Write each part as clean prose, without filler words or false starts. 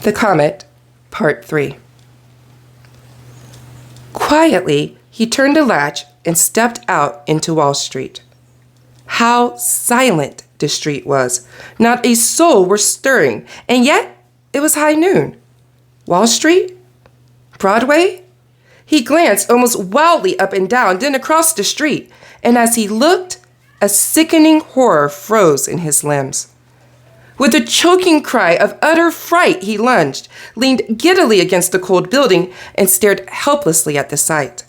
The Comet, Part 3. Quietly, he turned a latch and stepped out into Wall Street. How silent the street was. Not a soul was stirring, and yet it was high noon. Wall Street? Broadway? He glanced almost wildly up and down, then across the street, and as he looked, a sickening horror froze in his limbs. With a choking cry of utter fright, he lunged, leaned giddily against the cold building, and stared helplessly at the sight.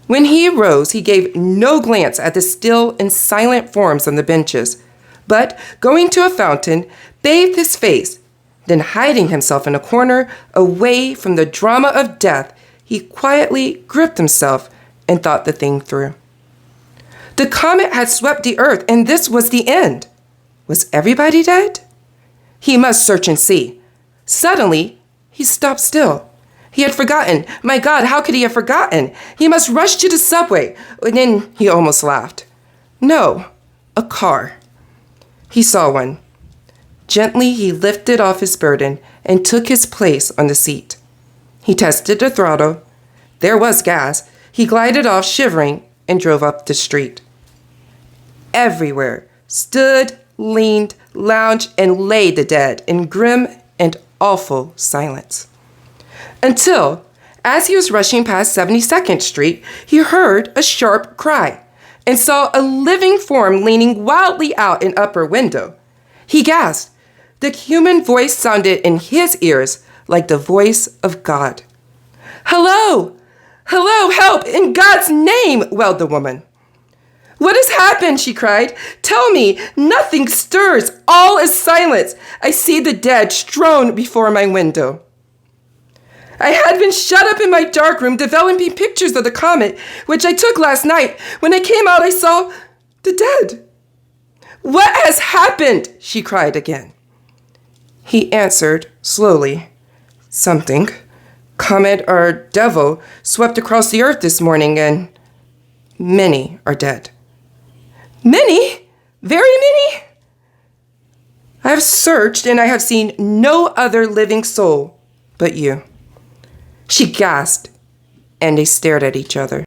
When he rose, he gave no glance at the still and silent forms on the benches, but, going to a fountain, bathed his face. Then, hiding himself in a corner, away from the drama of death, he quietly gripped himself and thought the thing through. The comet had swept the earth, and this was the end. Was everybody dead? He must search and see. Suddenly, he stopped still. He had forgotten. My God, how could he have forgotten? He must rush to the subway. And then he almost laughed. No, a car. He saw one. Gently, he lifted off his burden and took his place on the seat. He tested the throttle. There was gas. He glided off shivering and drove up the street. Everywhere stood, leaned, lounged, and lay the dead in grim and awful silence. Until, as he was rushing past 72nd Street, he heard a sharp cry and saw a living form leaning wildly out an upper window. He gasped. The human voice sounded in his ears like the voice of God. "Hello! Hello! Help! In God's name!" wailed the woman. "What has happened?" she cried. "Tell me. Nothing stirs. All is silence. I see the dead strewn before my window." "I had been shut up in my dark room developing pictures of the comet, which I took last night. When I came out, I saw the dead." "What has happened?" she cried again. He answered slowly. "Something. Comet or devil swept across the earth this morning, and many are dead." "Many? Very many?" "I have searched, and I have seen no other living soul but you." She gasped, and they stared at each other.